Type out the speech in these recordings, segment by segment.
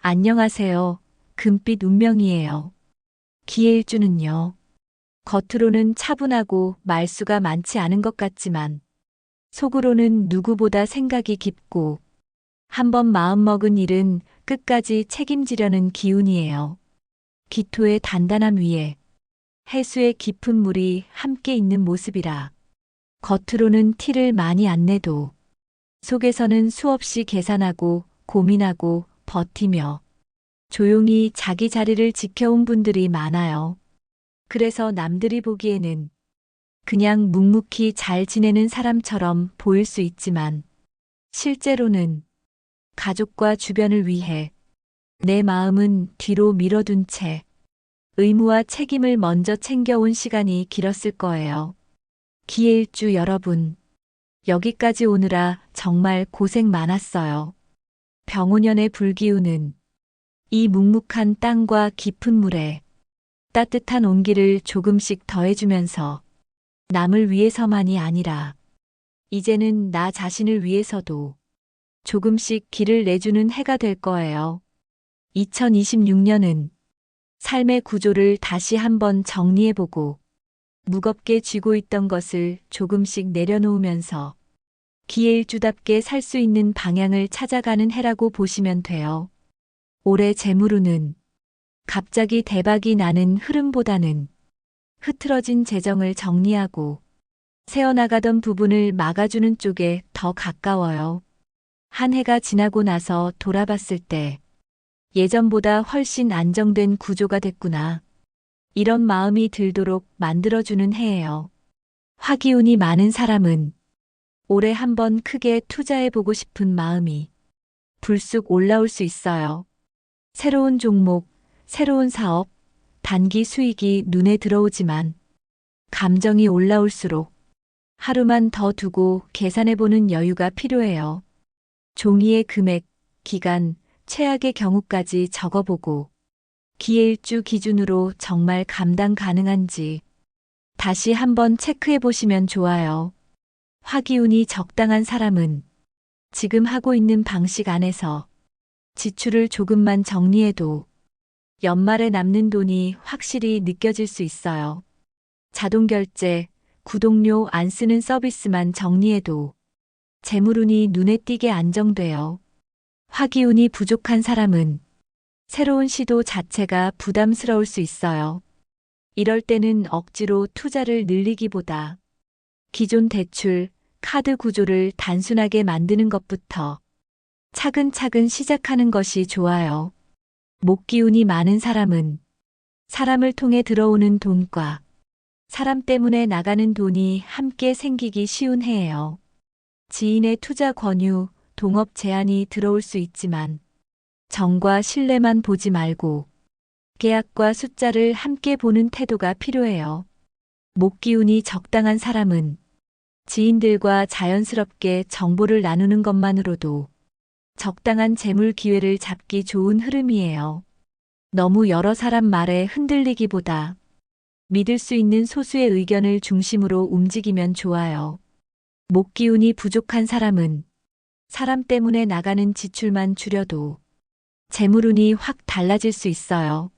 안녕하세요. 금빛 운명이에요. 기해일주는요. 겉으로는 차분하고 말수가 많지 않은 것 같지만 속으로는 누구보다 생각이 깊고 한번 마음먹은 일은 끝까지 책임지려는 기운이에요. 기토의 단단함 위에 해수의 깊은 물이 함께 있는 모습이라 겉으로는 티를 많이 안 내도 속에서는 수없이 계산하고 고민하고 버티며 조용히 자기 자리를 지켜온 분들이 많아요. 그래서 남들이 보기에는 그냥 묵묵히 잘 지내는 사람처럼 보일 수 있지만 실제로는 가족과 주변을 위해 내 마음은 뒤로 밀어둔 채 의무와 책임을 먼저 챙겨온 시간이 길었을 거예요. 기해일주 여러분, 여기까지 오느라 정말 고생 많았어요. 병오년의 불기운은 이 묵묵한 땅과 깊은 물에 따뜻한 온기를 조금씩 더해주면서 남을 위해서만이 아니라 이제는 나 자신을 위해서도 조금씩 길을 내주는 해가 될 거예요. 2026년은 삶의 구조를 다시 한번 정리해보고 무겁게 쥐고 있던 것을 조금씩 내려놓으면서 기해일주답게 살 수 있는 방향을 찾아가는 해라고 보시면 돼요. 올해 재물운은 갑자기 대박이 나는 흐름보다는 흐트러진 재정을 정리하고 새어나가던 부분을 막아주는 쪽에 더 가까워요. 한 해가 지나고 나서 돌아봤을 때 예전보다 훨씬 안정된 구조가 됐구나. 이런 마음이 들도록 만들어주는 해예요. 화기운이 많은 사람은 올해 한번 크게 투자해보고 싶은 마음이 불쑥 올라올 수 있어요. 새로운 종목, 새로운 사업, 단기 수익이 눈에 들어오지만 감정이 올라올수록 하루만 더 두고 계산해보는 여유가 필요해요. 종이에 금액, 기간, 최악의 경우까지 적어보고 기해일주 기준으로 정말 감당 가능한지 다시 한번 체크해보시면 좋아요. 화기운이 적당한 사람은 지금 하고 있는 방식 안에서 지출을 조금만 정리해도 연말에 남는 돈이 확실히 느껴질 수 있어요. 자동결제, 구독료 안 쓰는 서비스만 정리해도 재물운이 눈에 띄게 안정돼요. 화기운이 부족한 사람은 새로운 시도 자체가 부담스러울 수 있어요. 이럴 때는 억지로 투자를 늘리기보다 기존 대출, 카드 구조를 단순하게 만드는 것부터 차근차근 시작하는 것이 좋아요. 목기운이 많은 사람은 사람을 통해 들어오는 돈과 사람 때문에 나가는 돈이 함께 생기기 쉬운 해예요. 지인의 투자 권유, 동업 제안이 들어올 수 있지만 정과 신뢰만 보지 말고 계약과 숫자를 함께 보는 태도가 필요해요. 목기운이 적당한 사람은 지인들과 자연스럽게 정보를 나누는 것만으로도 적당한 재물 기회를 잡기 좋은 흐름이에요. 너무 여러 사람 말에 흔들리기보다 믿을 수 있는 소수의 의견을 중심으로 움직이면 좋아요. 목기운이 부족한 사람은 사람 때문에 나가는 지출만 줄여도 재물운이 확 달라질 수 있어요.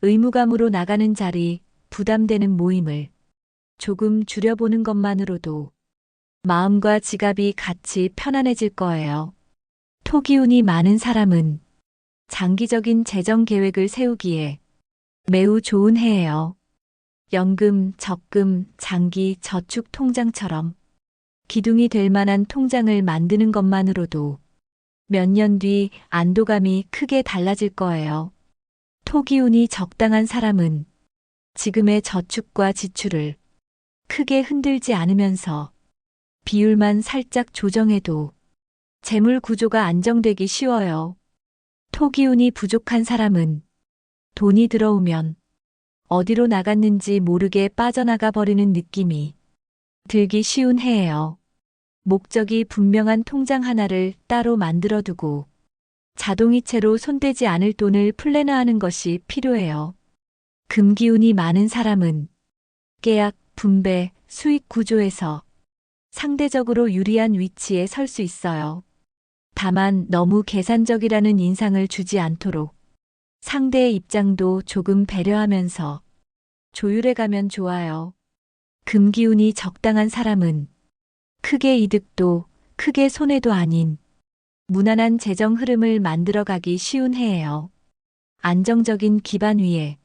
의무감으로 나가는 자리, 부담되는 모임을 조금 줄여보는 것만으로도 마음과 지갑이 같이 편안해질 거예요. 토기운이 많은 사람은 장기적인 재정 계획을 세우기에 매우 좋은 해예요. 연금, 적금, 장기, 저축 통장처럼 기둥이 될 만한 통장을 만드는 것만으로도 몇 년 뒤 안도감이 크게 달라질 거예요. 토기운이 적당한 사람은 지금의 저축과 지출을 크게 흔들지 않으면서 비율만 살짝 조정해도 재물 구조가 안정되기 쉬워요. 토기운이 부족한 사람은 돈이 들어오면 어디로 나갔는지 모르게 빠져나가 버리는 느낌이 들기 쉬운 해예요. 목적이 분명한 통장 하나를 따로 만들어 두고 자동이체로 손대지 않을 돈을 플래너하는 것이 필요해요. 금기운이 많은 사람은 계약, 분배, 수익 구조에서 상대적으로 유리한 위치에 설 수 있어요. 다만 너무 계산적이라는 인상을 주지 않도록 상대의 입장도 조금 배려하면서 조율해 가면 좋아요. 금기운이 적당한 사람은 크게 이득도 크게 손해도 아닌 무난한 재정 흐름을 만들어가기 쉬운 해예요. 안정적인 기반 위에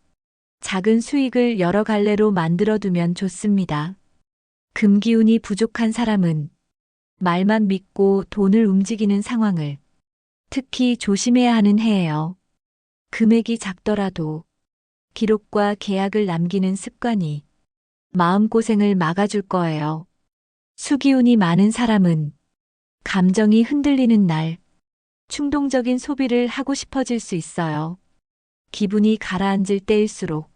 작은 수익을 여러 갈래로 만들어두면 좋습니다. 금기운이 부족한 사람은 말만 믿고 돈을 움직이는 상황을 특히 조심해야 하는 해예요. 금액이 작더라도 기록과 계약을 남기는 습관이 마음고생을 막아줄 거예요. 수기운이 많은 사람은 감정이 흔들리는 날 충동적인 소비를 하고 싶어질 수 있어요. 기분이 가라앉을 때일수록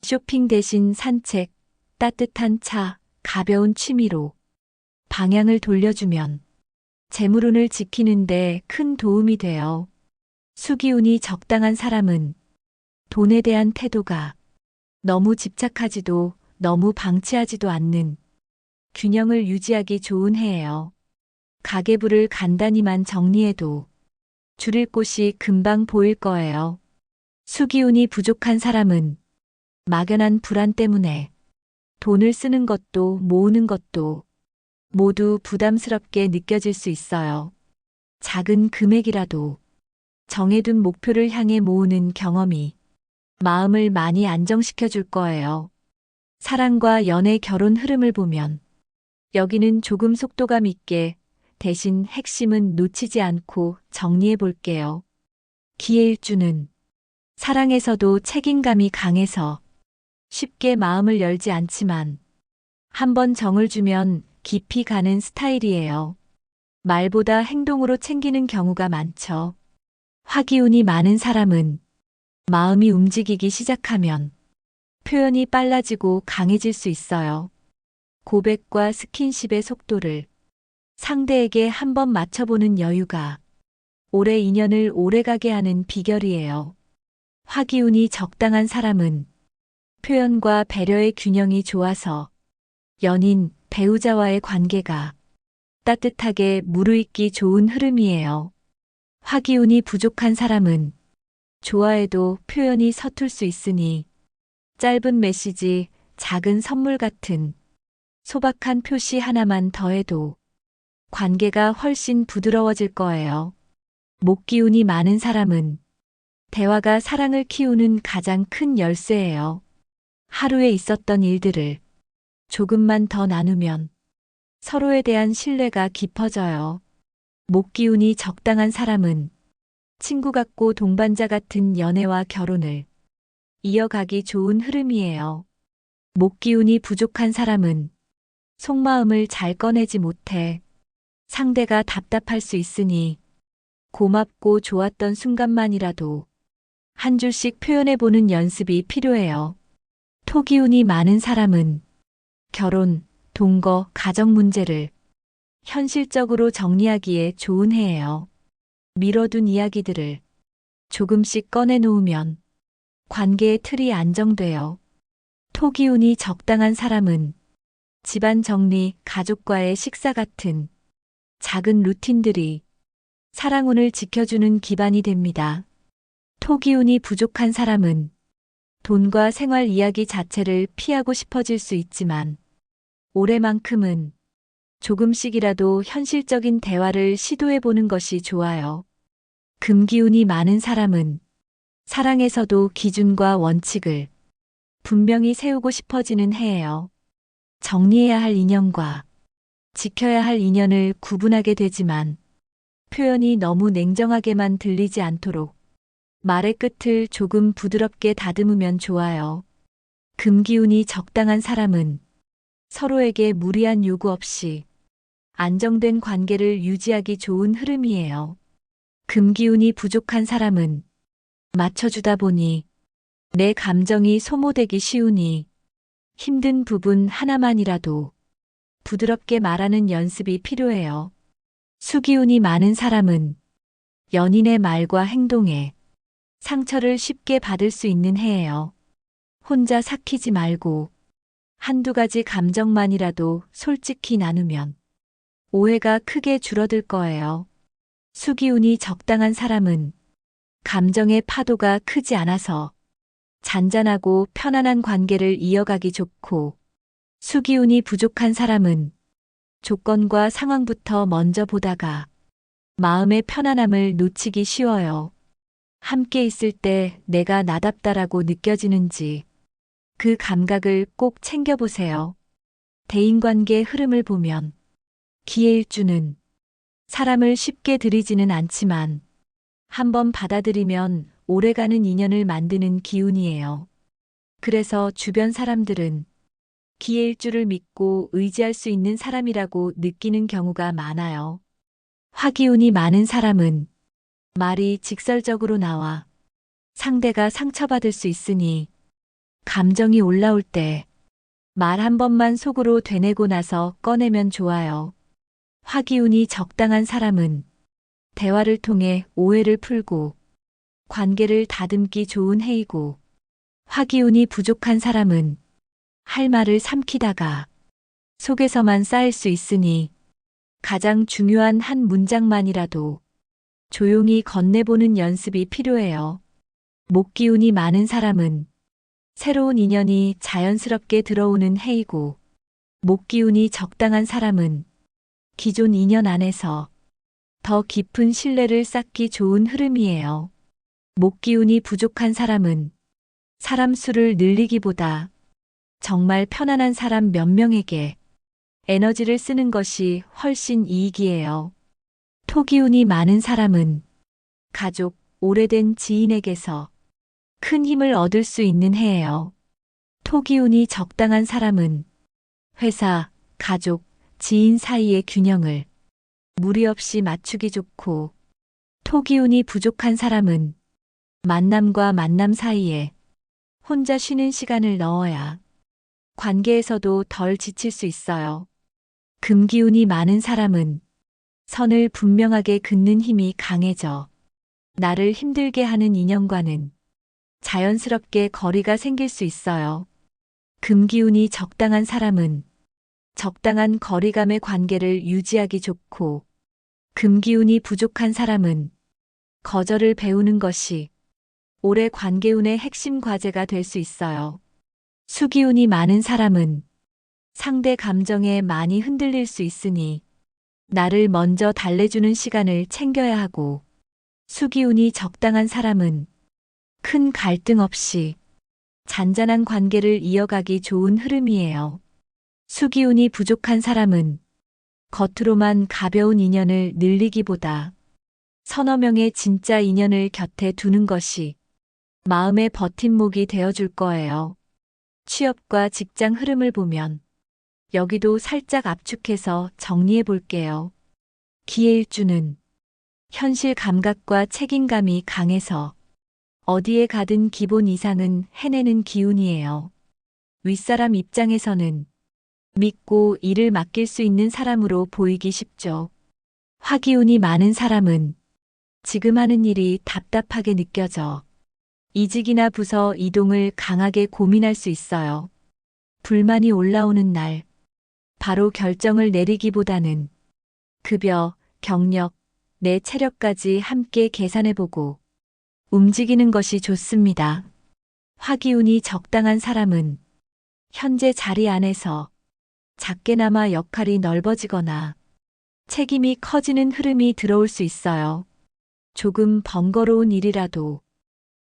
쇼핑 대신 산책, 따뜻한 차, 가벼운 취미로 방향을 돌려주면 재물운을 지키는데 큰 도움이 돼요. 수기운이 적당한 사람은 돈에 대한 태도가 너무 집착하지도 너무 방치하지도 않는 균형을 유지하기 좋은 해예요. 가계부를 간단히만 정리해도 줄일 곳이 금방 보일 거예요. 수기운이 부족한 사람은 막연한 불안 때문에 돈을 쓰는 것도 모으는 것도 모두 부담스럽게 느껴질 수 있어요. 작은 금액이라도 정해둔 목표를 향해 모으는 경험이 마음을 많이 안정시켜 줄 거예요. 사랑과 연애 결혼 흐름을 보면 여기는 조금 속도감 있게 대신 핵심은 놓치지 않고 정리해 볼게요. 기해일주는 사랑에서도 책임감이 강해서 쉽게 마음을 열지 않지만 한번 정을 주면 깊이 가는 스타일이에요. 말보다 행동으로 챙기는 경우가 많죠. 화기운이 많은 사람은 마음이 움직이기 시작하면 표현이 빨라지고 강해질 수 있어요. 고백과 스킨십의 속도를 상대에게 한번 맞춰보는 여유가 오래 인연을 오래가게 하는 비결이에요. 화기운이 적당한 사람은 표현과 배려의 균형이 좋아서 연인, 배우자와의 관계가 따뜻하게 무르익기 좋은 흐름이에요. 화기운이 부족한 사람은 좋아해도 표현이 서툴 수 있으니 짧은 메시지, 작은 선물 같은 소박한 표시 하나만 더해도 관계가 훨씬 부드러워질 거예요. 목기운이 많은 사람은 대화가 사랑을 키우는 가장 큰 열쇠예요. 하루에 있었던 일들을 조금만 더 나누면 서로에 대한 신뢰가 깊어져요. 목기운이 적당한 사람은 친구 같고 동반자 같은 연애와 결혼을 이어가기 좋은 흐름이에요. 목기운이 부족한 사람은 속마음을 잘 꺼내지 못해 상대가 답답할 수 있으니 고맙고 좋았던 순간만이라도 한 줄씩 표현해보는 연습이 필요해요. 토기운이 많은 사람은 결혼, 동거, 가정 문제를 현실적으로 정리하기에 좋은 해예요. 미뤄둔 이야기들을 조금씩 꺼내놓으면 관계의 틀이 안정돼요. 토기운이 적당한 사람은 집안 정리, 가족과의 식사 같은 작은 루틴들이 사랑운을 지켜주는 기반이 됩니다. 토기운이 부족한 사람은 돈과 생활 이야기 자체를 피하고 싶어질 수 있지만 올해만큼은 조금씩이라도 현실적인 대화를 시도해보는 것이 좋아요. 금기운이 많은 사람은 사랑에서도 기준과 원칙을 분명히 세우고 싶어지는 해예요. 정리해야 할 인연과 지켜야 할 인연을 구분하게 되지만 표현이 너무 냉정하게만 들리지 않도록 말의 끝을 조금 부드럽게 다듬으면 좋아요. 금기운이 적당한 사람은 서로에게 무리한 요구 없이 안정된 관계를 유지하기 좋은 흐름이에요. 금기운이 부족한 사람은 맞춰주다 보니 내 감정이 소모되기 쉬우니 힘든 부분 하나만이라도 부드럽게 말하는 연습이 필요해요. 수기운이 많은 사람은 연인의 말과 행동에 상처를 쉽게 받을 수 있는 해예요. 혼자 삭히지 말고 한두 가지 감정만이라도 솔직히 나누면 오해가 크게 줄어들 거예요. 수기운이 적당한 사람은 감정의 파도가 크지 않아서 잔잔하고 편안한 관계를 이어가기 좋고, 수기운이 부족한 사람은 조건과 상황부터 먼저 보다가 마음의 편안함을 놓치기 쉬워요. 함께 있을 때 내가 나답다라고 느껴지는지 그 감각을 꼭 챙겨보세요. 대인관계 흐름을 보면 기해일주는 사람을 쉽게 들이지는 않지만 한번 받아들이면 오래가는 인연을 만드는 기운이에요. 그래서 주변 사람들은 기해일주를 믿고 의지할 수 있는 사람이라고 느끼는 경우가 많아요. 화기운이 많은 사람은 말이 직설적으로 나와 상대가 상처받을 수 있으니 감정이 올라올 때 말 한 번만 속으로 되뇌고 나서 꺼내면 좋아요. 화기운이 적당한 사람은 대화를 통해 오해를 풀고 관계를 다듬기 좋은 해이고, 화기운이 부족한 사람은 할 말을 삼키다가 속에서만 쌓일 수 있으니 가장 중요한 한 문장만이라도 조용히 건네보는 연습이 필요해요. 목기운이 많은 사람은 새로운 인연이 자연스럽게 들어오는 해이고, 목기운이 적당한 사람은 기존 인연 안에서 더 깊은 신뢰를 쌓기 좋은 흐름이에요. 목기운이 부족한 사람은 사람 수를 늘리기보다 정말 편안한 사람 몇 명에게 에너지를 쓰는 것이 훨씬 이익이에요. 토기운이 많은 사람은 가족, 오래된 지인에게서 큰 힘을 얻을 수 있는 해예요. 토기운이 적당한 사람은 회사, 가족, 지인 사이의 균형을 무리 없이 맞추기 좋고, 토기운이 부족한 사람은 만남과 만남 사이에 혼자 쉬는 시간을 넣어야 관계에서도 덜 지칠 수 있어요. 금기운이 많은 사람은 선을 분명하게 긋는 힘이 강해져 나를 힘들게 하는 인연과는 자연스럽게 거리가 생길 수 있어요. 금기운이 적당한 사람은 적당한 거리감의 관계를 유지하기 좋고, 금기운이 부족한 사람은 거절을 배우는 것이 오래 관계운의 핵심 과제가 될 수 있어요. 수기운이 많은 사람은 상대 감정에 많이 흔들릴 수 있으니 나를 먼저 달래주는 시간을 챙겨야 하고, 수기운이 적당한 사람은 큰 갈등 없이 잔잔한 관계를 이어가기 좋은 흐름이에요. 수기운이 부족한 사람은 겉으로만 가벼운 인연을 늘리기보다 서너 명의 진짜 인연을 곁에 두는 것이 마음의 버팀목이 되어줄 거예요. 취업과 직장 흐름을 보면 여기도 살짝 압축해서 정리해 볼게요. 기해일주는 현실 감각과 책임감이 강해서 어디에 가든 기본 이상은 해내는 기운이에요. 윗사람 입장에서는 믿고 일을 맡길 수 있는 사람으로 보이기 쉽죠. 화기운이 많은 사람은 지금 하는 일이 답답하게 느껴져 이직이나 부서 이동을 강하게 고민할 수 있어요. 불만이 올라오는 날, 바로 결정을 내리기보다는 급여, 경력, 내 체력까지 함께 계산해보고 움직이는 것이 좋습니다. 화기운이 적당한 사람은 현재 자리 안에서 작게나마 역할이 넓어지거나 책임이 커지는 흐름이 들어올 수 있어요. 조금 번거로운 일이라도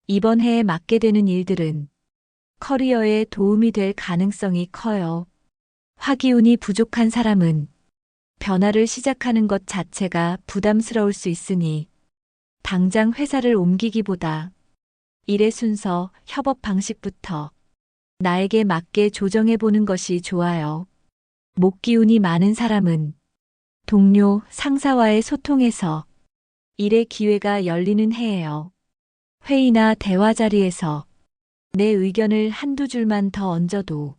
이번 해에 맡게 되는 일들은 커리어에 도움이 될 가능성이 커요. 화기운이 부족한 사람은 변화를 시작하는 것 자체가 부담스러울 수 있으니 당장 회사를 옮기기보다 일의 순서, 협업 방식부터 나에게 맞게 조정해 보는 것이 좋아요. 목기운이 많은 사람은 동료, 상사와의 소통에서 일의 기회가 열리는 해예요. 회의나 대화 자리에서 내 의견을 한두 줄만 더 얹어도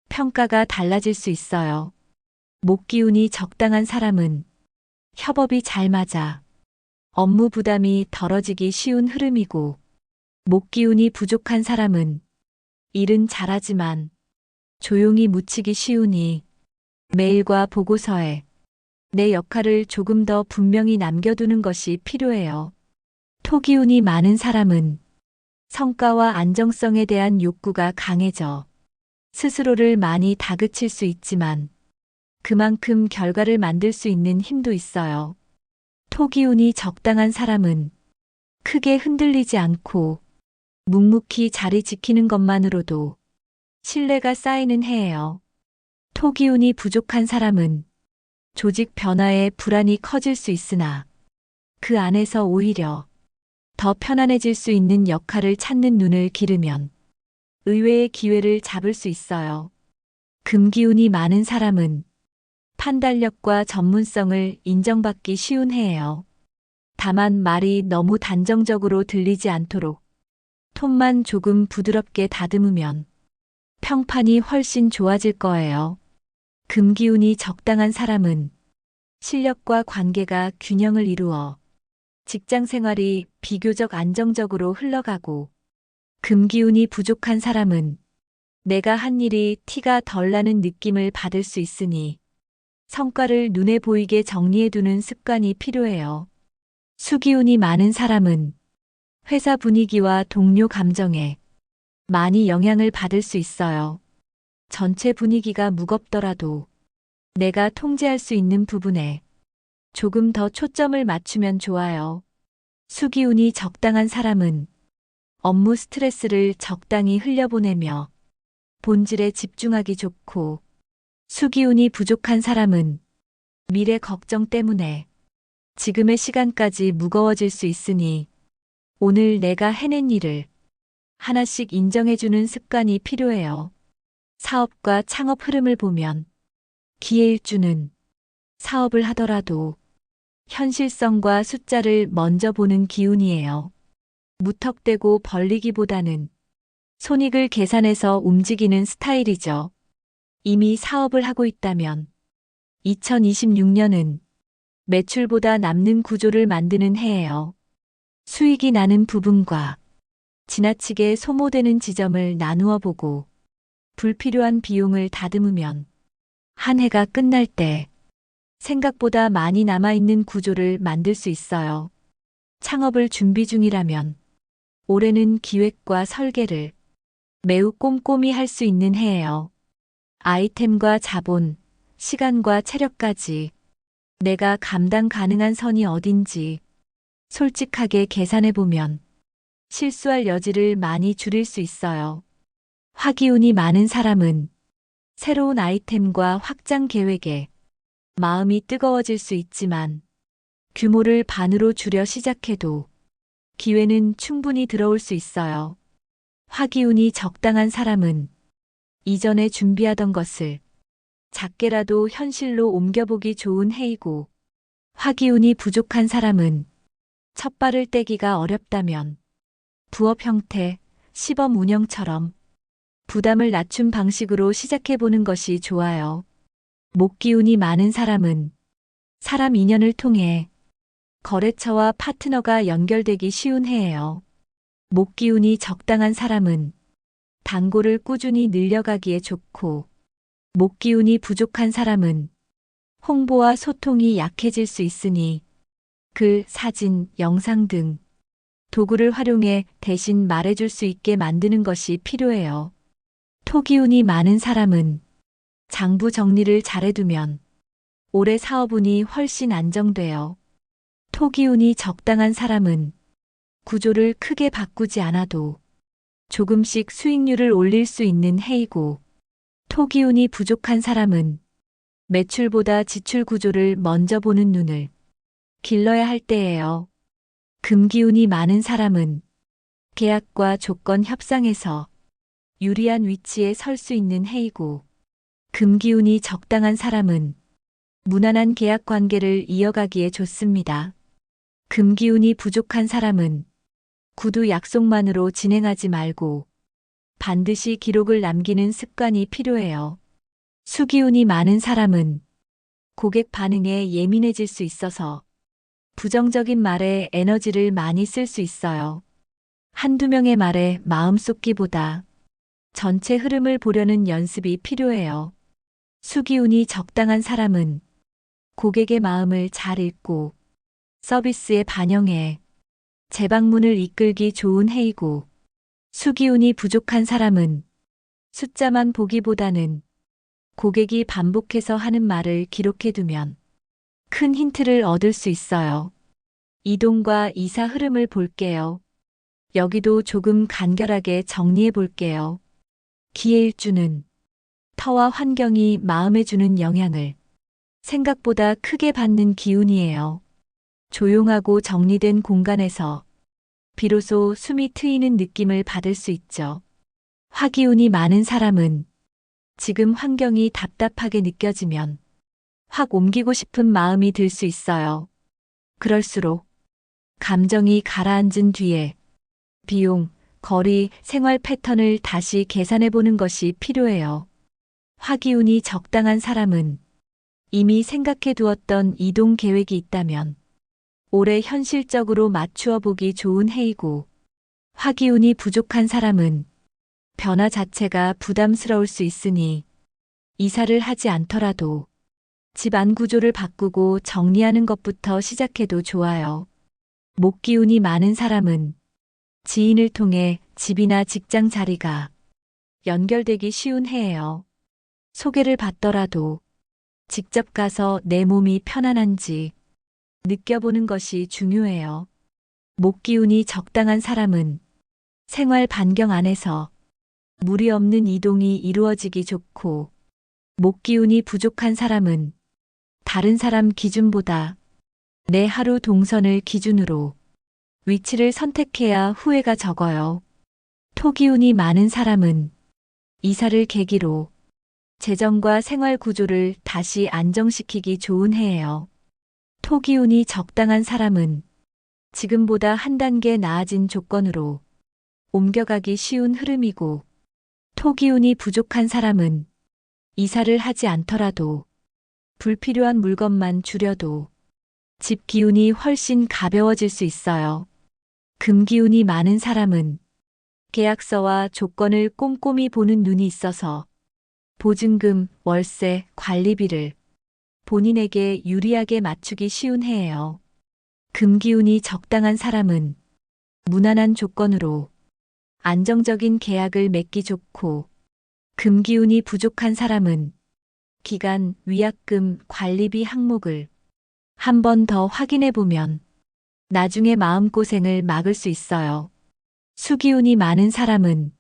평가가 달라질 수 있어요. 목기운이 적당한 사람은 협업이 잘 맞아 업무 부담이 덜어지기 쉬운 흐름이고, 목기운이 부족한 사람은 일은 잘하지만 조용히 묻히기 쉬우니 메일과 보고서에 내 역할을 조금 더 분명히 남겨두는 것이 필요해요. 토기운이 많은 사람은 성과와 안정성에 대한 욕구가 강해져 스스로를 많이 다그칠 수 있지만 그만큼 결과를 만들 수 있는 힘도 있어요. 토기운이 적당한 사람은 크게 흔들리지 않고 묵묵히 자리 지키는 것만으로도 신뢰가 쌓이는 해예요. 토기운이 부족한 사람은 조직 변화에 불안이 커질 수 있으나 그 안에서 오히려 더 편안해질 수 있는 역할을 찾는 눈을 기르면 의외의 기회를 잡을 수 있어요. 금기운이 많은 사람은 판단력과 전문성을 인정받기 쉬운 해예요. 다만 말이 너무 단정적으로 들리지 않도록 톤만 조금 부드럽게 다듬으면 평판이 훨씬 좋아질 거예요. 금기운이 적당한 사람은 실력과 관계가 균형을 이루어 직장 생활이 비교적 안정적으로 흘러가고 금기운이 부족한 사람은 내가 한 일이 티가 덜 나는 느낌을 받을 수 있으니 성과를 눈에 보이게 정리해두는 습관이 필요해요. 수기운이 많은 사람은 회사 분위기와 동료 감정에 많이 영향을 받을 수 있어요. 전체 분위기가 무겁더라도 내가 통제할 수 있는 부분에 조금 더 초점을 맞추면 좋아요. 수기운이 적당한 사람은 업무 스트레스를 적당히 흘려보내며 본질에 집중하기 좋고 수기운이 부족한 사람은 미래 걱정 때문에 지금의 시간까지 무거워질 수 있으니 오늘 내가 해낸 일을 하나씩 인정해주는 습관이 필요해요. 사업과 창업 흐름을 보면 기회일주는 사업을 하더라도 현실성과 숫자를 먼저 보는 기운이에요. 무턱대고 벌리기보다는 손익을 계산해서 움직이는 스타일이죠. 이미 사업을 하고 있다면 2026년은 매출보다 남는 구조를 만드는 해예요. 수익이 나는 부분과 지나치게 소모되는 지점을 나누어 보고 불필요한 비용을 다듬으면 한 해가 끝날 때 생각보다 많이 남아있는 구조를 만들 수 있어요. 창업을 준비 중이라면 올해는 기획과 설계를 매우 꼼꼼히 할 수 있는 해예요. 아이템과 자본, 시간과 체력까지 내가 감당 가능한 선이 어딘지 솔직하게 계산해보면 실수할 여지를 많이 줄일 수 있어요. 화기운이 많은 사람은 새로운 아이템과 확장 계획에 마음이 뜨거워질 수 있지만 규모를 반으로 줄여 시작해도 기회는 충분히 들어올 수 있어요. 화기운이 적당한 사람은 이전에 준비하던 것을 작게라도 현실로 옮겨보기 좋은 해이고 화기운이 부족한 사람은 첫 발을 떼기가 어렵다면 부업 형태, 시범 운영처럼 부담을 낮춘 방식으로 시작해보는 것이 좋아요. 목기운이 많은 사람은 사람 인연을 통해 거래처와 파트너가 연결되기 쉬운 해예요. 목기운이 적당한 사람은 단골을 꾸준히 늘려가기에 좋고 목기운이 부족한 사람은 홍보와 소통이 약해질 수 있으니 글, 사진, 영상 등 도구를 활용해 대신 말해줄 수 있게 만드는 것이 필요해요. 토기운이 많은 사람은 장부 정리를 잘해두면 올해 사업운이 훨씬 안정돼요. 토기운이 적당한 사람은 구조를 크게 바꾸지 않아도 조금씩 수익률을 올릴 수 있는 해이고 토기운이 부족한 사람은 매출보다 지출 구조를 먼저 보는 눈을 길러야 할 때예요. 금기운이 많은 사람은 계약과 조건 협상에서 유리한 위치에 설 수 있는 해이고 금기운이 적당한 사람은 무난한 계약 관계를 이어가기에 좋습니다. 금기운이 부족한 사람은 구두 약속만으로 진행하지 말고 반드시 기록을 남기는 습관이 필요해요. 수기운이 많은 사람은 고객 반응에 예민해질 수 있어서 부정적인 말에 에너지를 많이 쓸 수 있어요. 한두 명의 말에 마음 쏟기보다 전체 흐름을 보려는 연습이 필요해요. 수기운이 적당한 사람은 고객의 마음을 잘 읽고 서비스에 반영해 재방문을 이끌기 좋은 해이고, 수기운이 부족한 사람은 숫자만 보기보다는 고객이 반복해서 하는 말을 기록해두면 큰 힌트를 얻을 수 있어요. 이동과 이사 흐름을 볼게요. 여기도 조금 간결하게 정리해 볼게요. 기해일주는 터와 환경이 마음에 주는 영향을 생각보다 크게 받는 기운이에요. 조용하고 정리된 공간에서 비로소 숨이 트이는 느낌을 받을 수 있죠. 화기운이 많은 사람은 지금 환경이 답답하게 느껴지면 확 옮기고 싶은 마음이 들 수 있어요. 그럴수록 감정이 가라앉은 뒤에 비용, 거리, 생활 패턴을 다시 계산해 보는 것이 필요해요. 화기운이 적당한 사람은 이미 생각해 두었던 이동 계획이 있다면 올해 현실적으로 맞추어 보기 좋은 해이고, 화기운이 부족한 사람은 변화 자체가 부담스러울 수 있으니 이사를 하지 않더라도 집 안 구조를 바꾸고 정리하는 것부터 시작해도 좋아요. 목기운이 많은 사람은 지인을 통해 집이나 직장 자리가 연결되기 쉬운 해예요. 소개를 받더라도 직접 가서 내 몸이 편안한지 느껴보는 것이 중요해요. 목기운이 적당한 사람은 생활 반경 안에서 무리 없는 이동이 이루어지기 좋고, 목기운이 부족한 사람은 다른 사람 기준보다 내 하루 동선을 기준으로 위치를 선택해야 후회가 적어요. 토기운이 많은 사람은 이사를 계기로 재정과 생활 구조를 다시 안정시키기 좋은 해예요. 토기운이 적당한 사람은 지금보다 한 단계 나아진 조건으로 옮겨가기 쉬운 흐름이고, 토기운이 부족한 사람은 이사를 하지 않더라도 불필요한 물건만 줄여도 집 기운이 훨씬 가벼워질 수 있어요. 금기운이 많은 사람은 계약서와 조건을 꼼꼼히 보는 눈이 있어서 보증금, 월세, 관리비를 본인에게 유리하게 맞추기 쉬운 해예요. 금기운이 적당한 사람은 무난한 조건으로 안정적인 계약을 맺기 좋고, 금기운이 부족한 사람은 기간, 위약금, 관리비 항목을 한 번 더 확인해 보면 나중에 마음고생을 막을 수 있어요. 수기운이 많은 사람은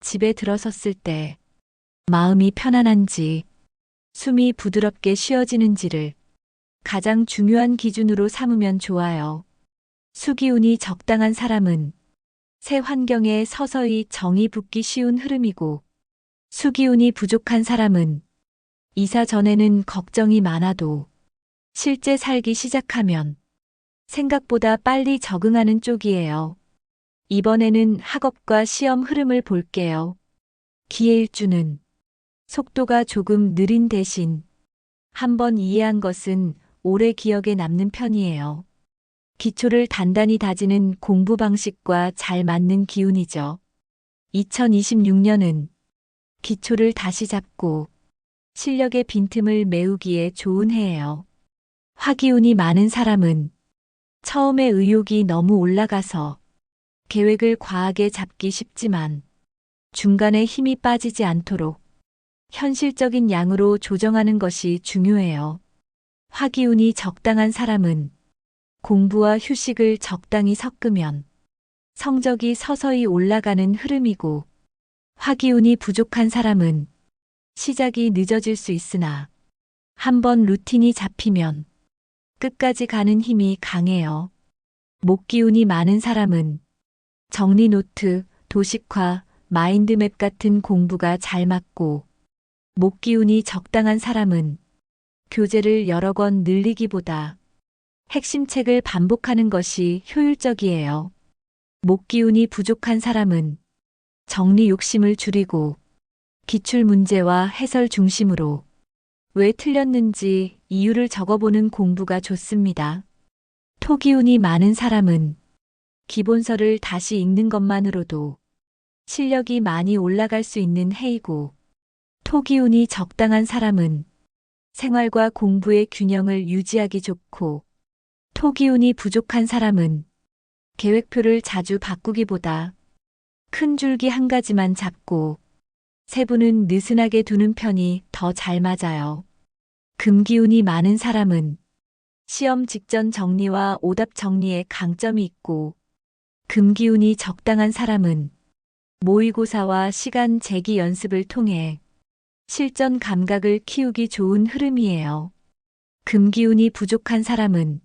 집에 들어섰을 때 마음이 편안한지, 숨이 부드럽게 쉬어지는지를 가장 중요한 기준으로 삼으면 좋아요. 수기운이 적당한 사람은 새 환경에 서서히 정이 붙기 쉬운 흐름이고, 수기운이 부족한 사람은 이사 전에는 걱정이 많아도 실제 살기 시작하면 생각보다 빨리 적응하는 쪽이에요. 이번에는 학업과 시험 흐름을 볼게요. 기해일주는 속도가 조금 느린 대신 한번 이해한 것은 오래 기억에 남는 편이에요. 기초를 단단히 다지는 공부 방식과 잘 맞는 기운이죠. 2026년은 기초를 다시 잡고 실력의 빈틈을 메우기에 좋은 해예요. 화기운이 많은 사람은 처음에 의욕이 너무 올라가서 계획을 과하게 잡기 쉽지만 중간에 힘이 빠지지 않도록 현실적인 양으로 조정하는 것이 중요해요. 화기운이 적당한 사람은 공부와 휴식을 적당히 섞으면 성적이 서서히 올라가는 흐름이고, 화기운이 부족한 사람은 시작이 늦어질 수 있으나 한번 루틴이 잡히면 끝까지 가는 힘이 강해요. 목기운이 많은 사람은 정리 노트, 도식화, 마인드맵 같은 공부가 잘 맞고, 목기운이 적당한 사람은 교재를 여러 권 늘리기보다 핵심 책을 반복하는 것이 효율적이에요. 목기운이 부족한 사람은 정리 욕심을 줄이고 기출 문제와 해설 중심으로 왜 틀렸는지 이유를 적어보는 공부가 좋습니다. 토기운이 많은 사람은 기본서를 다시 읽는 것만으로도 실력이 많이 올라갈 수 있는 해이고, 토기운이 적당한 사람은 생활과 공부의 균형을 유지하기 좋고, 토기운이 부족한 사람은 계획표를 자주 바꾸기보다 큰 줄기 한 가지만 잡고 세부는 느슨하게 두는 편이 더 잘 맞아요. 금기운이 많은 사람은 시험 직전 정리와 오답 정리에 강점이 있고, 금기운이 적당한 사람은 모의고사와 시간 재기 연습을 통해 실전 감각을 키우기 좋은 흐름이에요. 금기운이 부족한 사람은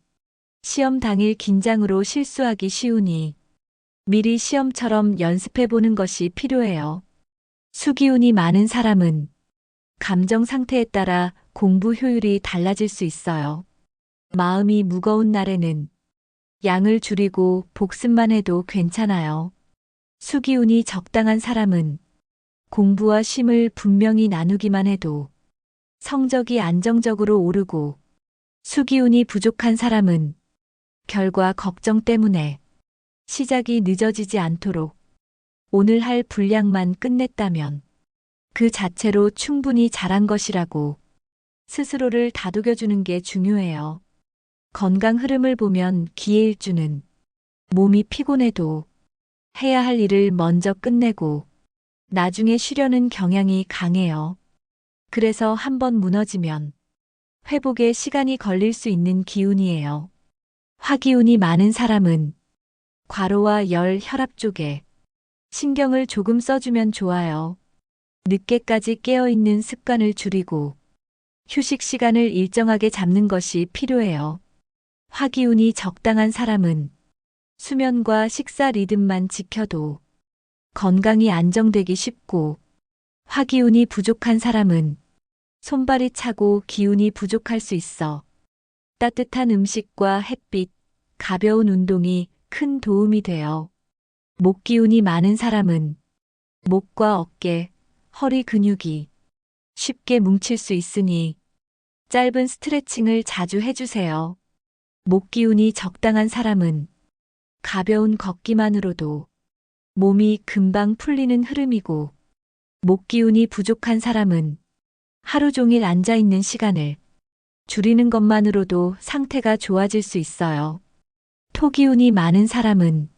시험 당일 긴장으로 실수하기 쉬우니 미리 시험처럼 연습해 보는 것이 필요해요. 수기운이 많은 사람은 감정 상태에 따라 공부 효율이 달라질 수 있어요. 마음이 무거운 날에는 양을 줄이고 복습만 해도 괜찮아요. 수기운이 적당한 사람은 공부와 쉼을 분명히 나누기만 해도 성적이 안정적으로 오르고, 수기운이 부족한 사람은 결과 걱정 때문에 시작이 늦어지지 않도록 오늘 할 분량만 끝냈다면 그 자체로 충분히 잘한 것이라고 스스로를 다독여주는 게 중요해요. 건강 흐름을 보면 기해일주는 몸이 피곤해도 해야 할 일을 먼저 끝내고 나중에 쉬려는 경향이 강해요. 그래서 한번 무너지면 회복에 시간이 걸릴 수 있는 기운이에요. 화기운이 많은 사람은 과로와 열, 혈압 쪽에 신경을 조금 써주면 좋아요. 늦게까지 깨어있는 습관을 줄이고 휴식 시간을 일정하게 잡는 것이 필요해요. 화기운이 적당한 사람은 수면과 식사 리듬만 지켜도 건강이 안정되기 쉽고, 화기운이 부족한 사람은 손발이 차고 기운이 부족할 수 있어 따뜻한 음식과 햇빛, 가벼운 운동이 큰 도움이 돼요. 목기운이 많은 사람은 목과 어깨, 허리 근육이 쉽게 뭉칠 수 있으니 짧은 스트레칭을 자주 해주세요. 목기운이 적당한 사람은 가벼운 걷기만으로도 몸이 금방 풀리는 흐름이고, 목기운이 부족한 사람은 하루 종일 앉아 있는 시간을 줄이는 것만으로도 상태가 좋아질 수 있어요. 토기운이 많은 사람은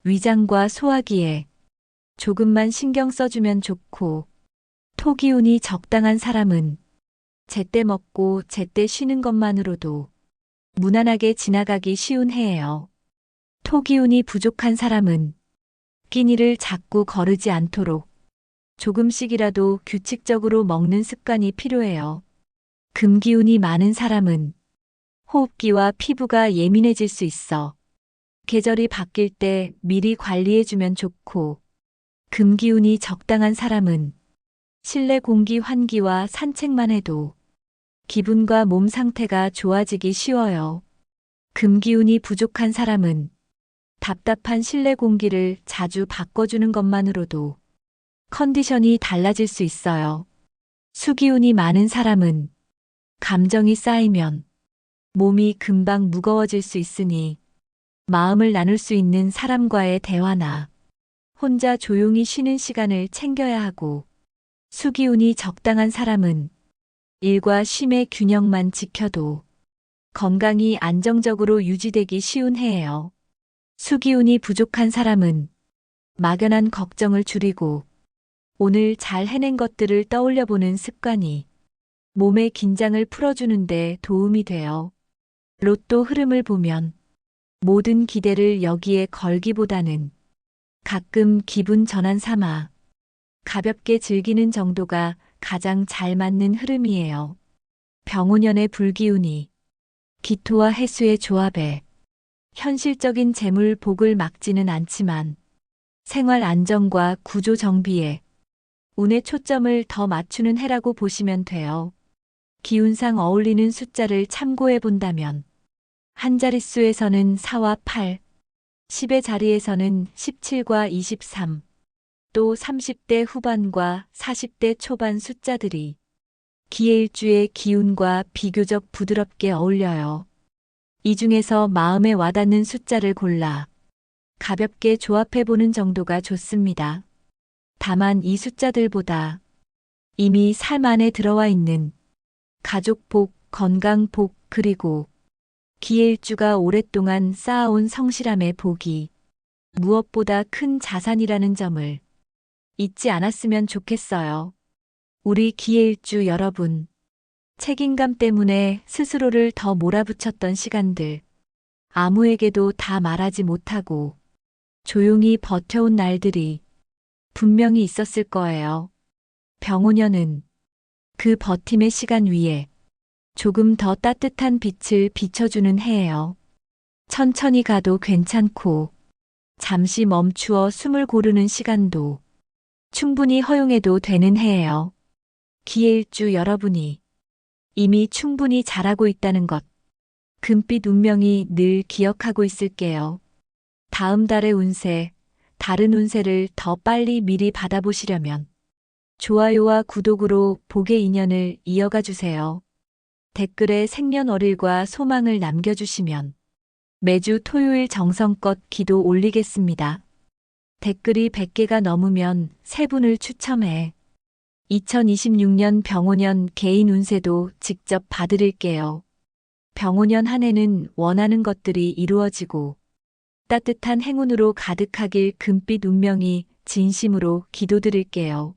위장과 소화기에 조금만 신경 써주면 좋고, 토기운이 적당한 사람은 제때 먹고 제때 쉬는 것만으로도 무난하게 지나가기 쉬운 해예요. 토기운이 부족한 사람은 끼니를 자꾸 거르지 않도록 조금씩이라도 규칙적으로 먹는 습관이 필요해요. 금기운이 많은 사람은 호흡기와 피부가 예민해질 수 있어 계절이 바뀔 때 미리 관리해주면 좋고, 금기운이 적당한 사람은 실내 공기 환기와 산책만 해도 기분과 몸 상태가 좋아지기 쉬워요. 금기운이 부족한 사람은 답답한 실내 공기를 자주 바꿔주는 것만으로도 컨디션이 달라질 수 있어요. 수기운이 많은 사람은 감정이 쌓이면 몸이 금방 무거워질 수 있으니 마음을 나눌 수 있는 사람과의 대화나 혼자 조용히 쉬는 시간을 챙겨야 하고, 수기운이 적당한 사람은 일과 쉼의 균형만 지켜도 건강이 안정적으로 유지되기 쉬운 해예요. 수기운이 부족한 사람은 막연한 걱정을 줄이고 오늘 잘 해낸 것들을 떠올려 보는 습관이 몸의 긴장을 풀어주는데 도움이 돼요. 로또 흐름을 보면 모든 기대를 여기에 걸기보다는 가끔 기분 전환 삼아 가볍게 즐기는 정도가 가장 잘 맞는 흐름이에요. 병오년의 불기운이 기토와 해수의 조합에 현실적인 재물 복을 막지는 않지만 생활 안정과 구조 정비에 운의 초점을 더 맞추는 해라고 보시면 돼요. 기운상 어울리는 숫자를 참고해 본다면 한 자릿수에서는 4와 8, 10의 자리에서는 17과 23, 또 30대 후반과 40대 초반 숫자들이 기해일주의 기운과 비교적 부드럽게 어울려요. 이 중에서 마음에 와닿는 숫자를 골라 가볍게 조합해보는 정도가 좋습니다. 다만 이 숫자들보다 이미 삶 안에 들어와 있는 가족 복, 건강 복, 그리고 기해일주가 오랫동안 쌓아온 성실함의 복이 무엇보다 큰 자산이라는 점을 잊지 않았으면 좋겠어요. 우리 기해일주 여러분, 책임감 때문에 스스로를 더 몰아붙였던 시간들, 아무에게도 다 말하지 못하고 조용히 버텨온 날들이 분명히 있었을 거예요. 병오년은 그 버팀의 시간 위에 조금 더 따뜻한 빛을 비춰주는 해예요. 천천히 가도 괜찮고 잠시 멈추어 숨을 고르는 시간도 충분히 허용해도 되는 해예요. 기해일주 여러분이 이미 충분히 잘하고 있다는 것, 금빛 운명이 늘 기억하고 있을게요. 다음 달의 운세, 다른 운세를 더 빨리 미리 받아보시려면 좋아요와 구독으로 복의 인연을 이어가 주세요. 댓글에 생년월일과 소망을 남겨주시면 매주 토요일 정성껏 기도 올리겠습니다. 댓글이 100개가 넘으면 3분을 추첨해 2026년 병오년 개인 운세도 직접 봐드릴게요. 병오년 한 해는 원하는 것들이 이루어지고 따뜻한 행운으로 가득하길 금빛 운명이 진심으로 기도드릴게요.